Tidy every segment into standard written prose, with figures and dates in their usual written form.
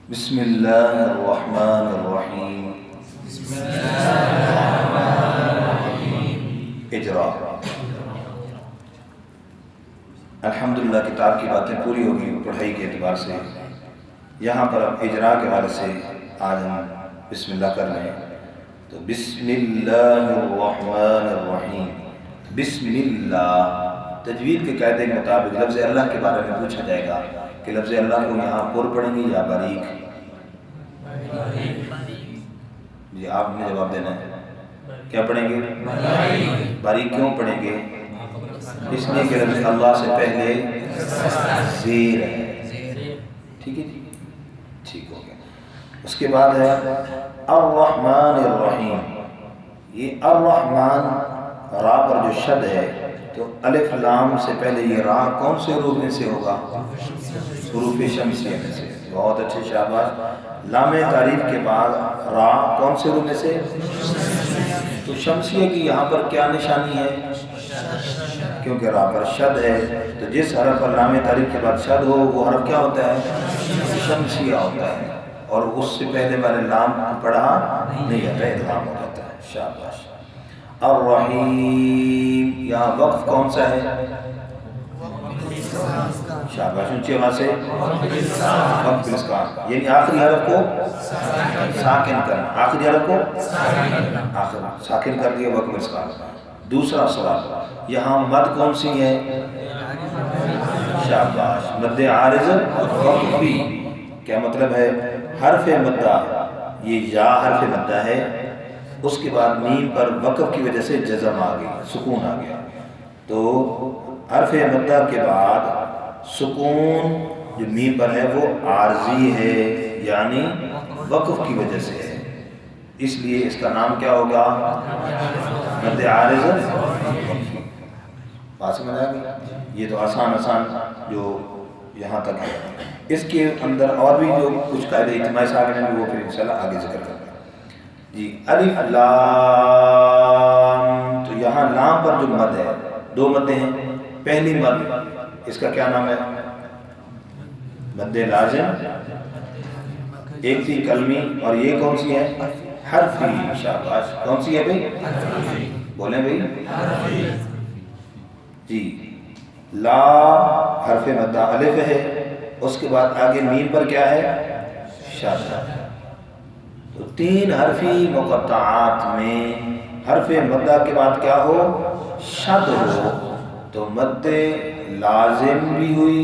بسم اللہ الرحمن الرحیم۔ اجرا۔ الحمدللہ کتاب کی باتیں پوری ہوگی پڑھائی کے اعتبار سے۔ یہاں پر اب اجرا کے حوالے سے آج ہم بسم اللہ کر رہے ہیں، تو بسم اللہ الرحمن الرحیم۔ بسم اللہ تجوید کے قاعدے کے مطابق لفظ اللہ کے بارے میں پوچھا جائے گا کہ لفظ اللہ کو یہاں پر پڑھیں گے یا باریک؟ جی آپ نے جواب دینا ہے، کیا پڑھیں گے؟ باریک کیوں پڑھیں گے؟ اس لیے کہ لفظ اللہ سے پہلے زیر ہے، ٹھیک ہے جی، ٹھیک ہو گیا۔ اس کے بعد ہے الرحمن الرحیم۔ یہ الرحمن را پر جو شد ہے تو الف لام سے پہلے یہ را کون سے حروف میں سے ہوگا؟ حروف شمسیہ میں سے۔ بہت اچھے، شاباش۔ لام تعریف کے بعد را کون سے حروف میں سے؟ تو شمسیہ کی یہاں پر کیا نشانی ہے؟ کیونکہ را پر شد ہے تو جس حرف پر لام تعریف کے بعد شد ہو وہ حرف کیا ہوتا ہے؟ شمسیہ ہوتا ہے، اور اس سے پہلے والے لام پڑھا نہیں جاتا، ادغام ہو جاتا ہے۔ شاباش۔ الرحیم، یہاں وقف کون سا ہے؟ شاباش، اونچی آواز سے وقف بالاسکان، یعنی آخری حرف کو ساکن کرنا، آخری حرف کو ساکن کر دیا، وقف بالاسکان۔ دوسرا سوال، یہاں مد کون سی ہے؟ شاباش، مد عارض وقفی۔ کیا مطلب ہے؟ حرف مدہ، یہ یا حرف مدہ ہے، اس کے بعد میم پر وقف کی وجہ سے جزم آ گئی، سکون آ گیا، تو حرف مدہ کے بعد سکون جو میم پر ہے وہ عارضی ہے، یعنی وقف کی وجہ سے ہے، اس لیے اس کا نام کیا ہوگا؟ مد عارض وقفی۔ بات سمجھ آ گئی؟ یہ تو آسان جو یہاں تک ہے۔ اس کے اندر اور بھی جو کچھ قاعدے اجتماعی ساکن ہیں وہ پھر انشاءاللہ آگے ذکر کریں گے۔ جی الف لام، تو یہاں لام پر جو مد ہے، دو مدیں ہیں۔ پہلی مد اس کا کیا نام ہے؟ مد لازم، ایک تھی کلمی، اور یہ کون سی ہے؟ حرفی۔ شاباش، کون سی ہے بھئی؟ بولیں بھئی۔ جی لا حرف مدہ الف ہے، اس کے بعد آگے میم پر کیا ہے؟ شد۔ تو تین حرفی مقطعات میں حرف مدہ کے بعد کیا ہو؟ شد ہو، تو مد لازم بھی ہوئی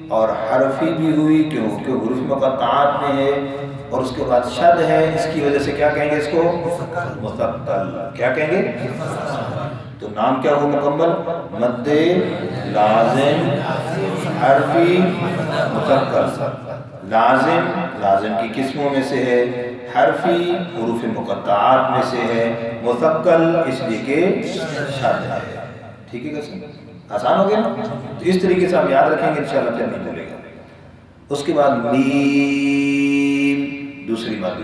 اور حرفی بھی ہوئی، کیونکہ حروف مقطعات میں ہے، اور اس کے بعد شد ہے، اس کی وجہ سے کیا کہیں گے اس کو؟ مثقل۔ کیا کہیں گے؟ تو نام کیا ہو مکمل؟ مد لازم حرفی مثقل۔ لازم کی قسموں میں سے ہے، حرفی حروف مقطعات میں سے ہے، مثقل اس لیے کہ شد ہے۔ ٹھیک ہے کیسے؟ آسان ہو گیا نا؟ تو اس طریقے سے ہم یاد رکھیں گے، انشاءاللہ پھر نہیں بھولے گا۔ اس کے بعد میم، دوسری مد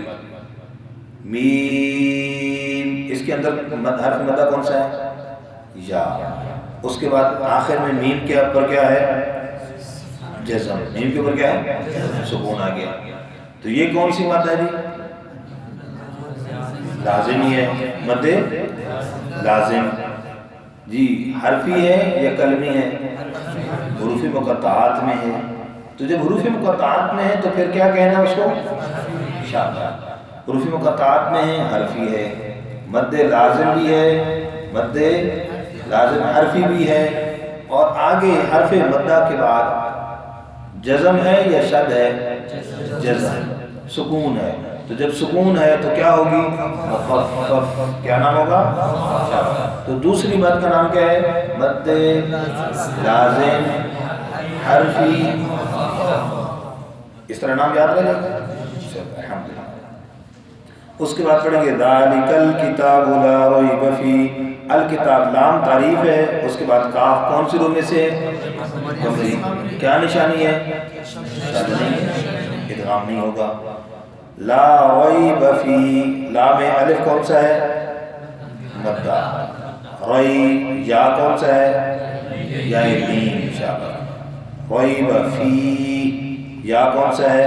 میم، اس کے اندر حرف مدہ کون سا ہے؟ یا۔ اس کے بعد آخر میں میم کے اوپر کیا ہے؟ جزم۔ میم کے اوپر کیا ہے؟ سکون آ گیا، تو یہ کون سی مد ہے جی؟ لازمی ہے، مد لازم۔ جی حرفی ہے یا کلمی ہے؟ حروف مقطعات میں ہے، تو جب حروف مقطعات میں ہے تو پھر کیا کہنا اس کو؟ شاباش، حروف مقطعات میں ہے، حرفی ہے، مد لازم بھی ہے، مد لازم حرفی بھی ہے، اور آگے حرف مدہ کے بعد جزم ہے یا شد ہے؟ جزم، سکون ہے، تو جب سکون ہے تو کیا ہوگی؟ مخفف۔ کیا نام ہوگا؟ تو دوسری مد کا نام کیا ہے؟ مد لازم حرفی، اس طرح نام یاد رہے گا؟ الحمدللہ۔ اس کے بعد پڑھیں گے ذالک الکتاب لا ریب فیہ۔ الکتاب لام تعریف ہے، اس کے بعد کاف کون سی رو میں سے؟ کیا نشانی ہے؟ شد نہیں، ادغام نہیں ہوگا۔ لا ریب فیہ، لا میں الف کون سا ہے؟ مدہ۔ ری، یا کون سا ہے؟ یا میم۔ شاباش۔ ریب فیہ، یا کون سا ہے؟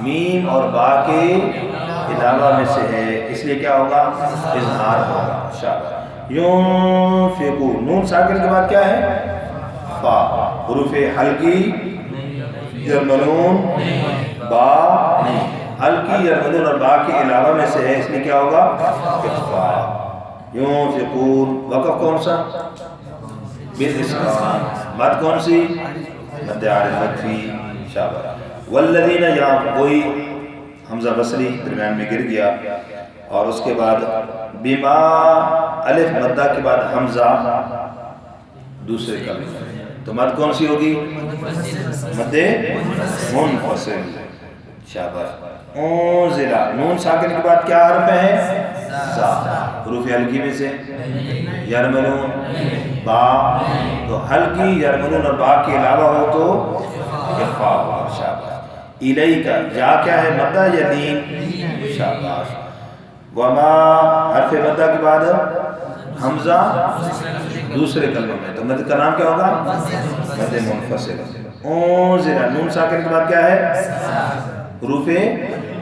میم اور با کے علاوہ میں سے ہے، اس لیے کیا ہوگا؟ اظہار ہوگا۔ شاباش۔ ينفقون، نون ساکن کے بعد کیا ہے؟ فا۔ حروف حلقی یرملون، با نہیں، حلقی یرملون اور با کے علاوہ میں سے ہے، اس لیے کیا ہوگا؟ اخفا۔ ينفقون، وقف کون سا؟ بالاسکان۔ مد کون سی؟ مد عارض وقفی۔ شاباش۔ والذین، یہاں وہی حمزہ بصری درمیان میں گر گیا، اور اس کے بعد بما، الف مدہ کے بعد حمزہ دوسرے کلمے، تو مد کون سی ہوگی؟ مد منفصل۔ شاباش۔ انزلہ، نون ساکن کے بعد کیا حرف ہے؟ زا۔ حروف حلقی میں سے یرملون، با، تو حلقی یرملون اور با کے علاوہ ہو تو اخفا ہوگا۔ شاباش۔ الیک، یا کیا ہے؟ مدہ یا لین؟ شاباش۔ وما، حرف مدہ کے بعد حمزہ دوسرے کلمے میں، تو مد کا نام کیا ہوگا؟ مد منفصل۔ انزلہ، نون ساکن کے بعد کیا ہے؟ حروف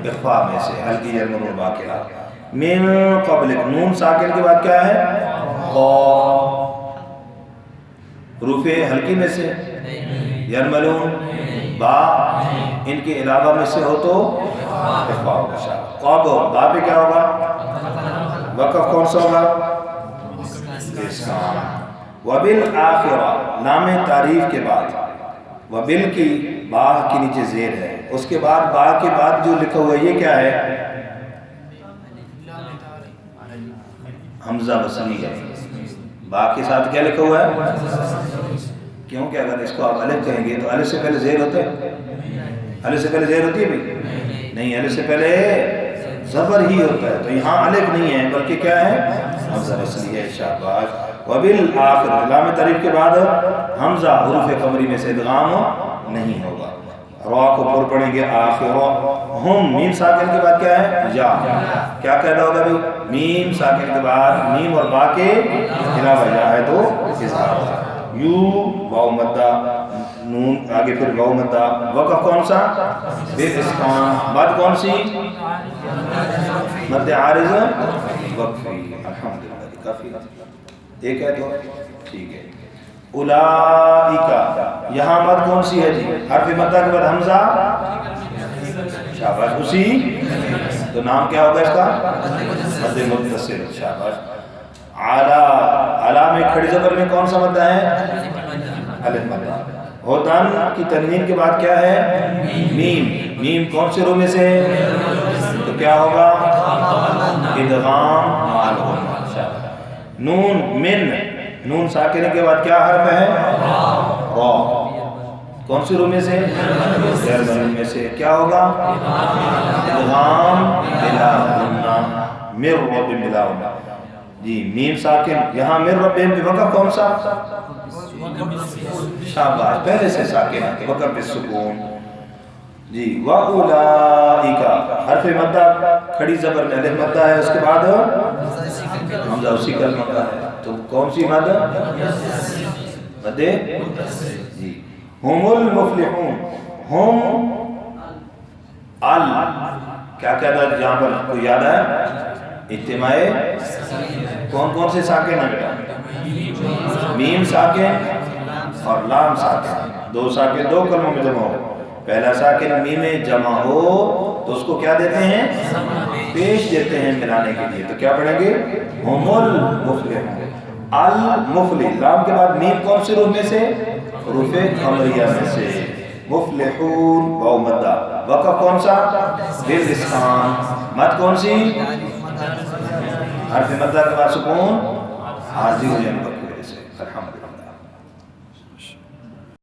اخفا میں سے، حلقی یرملون با کے علاوہ۔ من قبلک، نون ساکن کے بعد کیا ہے؟ قاف، حروف حلقی میں سے یرملون، با، ان کے علاوہ میں سے ہو تو اخفا ہوگا۔ قاب، با پہ کیا ہوگا؟ وقف کون سا ہوگا؟ اسکان۔ وبالآخرہ، لام تعریف کے بعد، وبال کی با کے نیچے زیر ہے، اس کے بعد با کے بعد جو لکھا ہوا ہے یہ کیا ہے؟ حمزہ بصری ہے۔ با کے ساتھ کیا لکھا ہوا ہے؟ کیونکہ اگر اس کو آپ الف کہیں گے تو الف سے پہلے زیر ہوتا ہے؟ الف سے پہلے زیر ہوتی ہے بھائی؟ نہیں، الف سے پہلے زبر ہی ہوتا ہے، تو یہاں الف نہیں ہے بلکہ کیا ہے؟ حمزہ بصری ہے۔ شاباش۔ وبالآخر، لام تعریف کے بعد حمزہ حروف قمری میں سے ادغام نہیں ہوگا۔ را کو پر پڑھیں گے آخرہ۔ ہم، میم ساکن کے بعد کیا ہے؟ یا۔ کیا قاعدہ ہوگا بھائی؟ میم ساکن کے بعد میم اور با کے علاوہ یا ہے تو اظہار ہوگا۔ یو، واو مدہ، نون آگے پھر واو مدہ، وقف کون سا؟ بالاسکان۔ مد کون سی؟ مد عارض وقفی۔ الحمدللہ، کافی ایک ہے تو ٹھیک ہے۔ اولئک، یہاں مد کون سی ہے جی؟ حرف مدہ کے بعد حمزہ، شاباش، اسی، تو نام کیا ہوگا اس کا؟ مد متصل۔ شاباش۔ علا، علا میں کھڑی زبر میں کون سا مدہ ہے؟ الف مدہ۔ ہدن کی تنوین کے بعد کیا ہے؟ میم، میم کون سے رو میں سے؟ تو کیا ہوگا؟ ادغام مال ہوگا۔ شاباش۔ نون، من، نون ساکن کے بعد کیا حرف ہے؟ را، کون سی رو میں سے؟ یرملون میں سے، کیا ہوگا؟ ادغام بلا غنہ، من رب بلا غنہ۔ جی، میم ساکن، یہاں من رب پہ وقف کون سا؟ شاباش، پہلے سے ساکن ہے، وقف بالسکون۔ جی، وَأُولَئِكَ، حرف مدہ کھڑی زبر میں الف مدہ ہے، اس کے بعد حمزہ اسی کلمہ کا ہے، تو کون سی مد؟ مد جی۔ ہم المفلحون، ہم ال، کیا کہتا ہے یہاں پر کوئی یاد ہے؟ اجتماع کون کون سے ساکن ہیں بیٹا؟ میم ساکن اور لام ساکن، دو ساکن دو کلموں میں جمع ہو۔ پہلا ساکن میم جمع ہو تو اس کو کیا دیتے ہیں؟ پیش دیتے ہیں ملانے کے لیے، تو کیا پڑھیں گے؟ ہم المفلحون۔ المفلح، لام کے بعد میم کون سی روح میں سے؟ حروف قمریہ میں سے۔ مفلحون، واو مدہ، وقف کون سا؟ بالاسکان۔ مد کون سی؟ حرف مدہ کے بعد سکون عارضی ہو جانے کی وجہ سے۔ الحمدللہ۔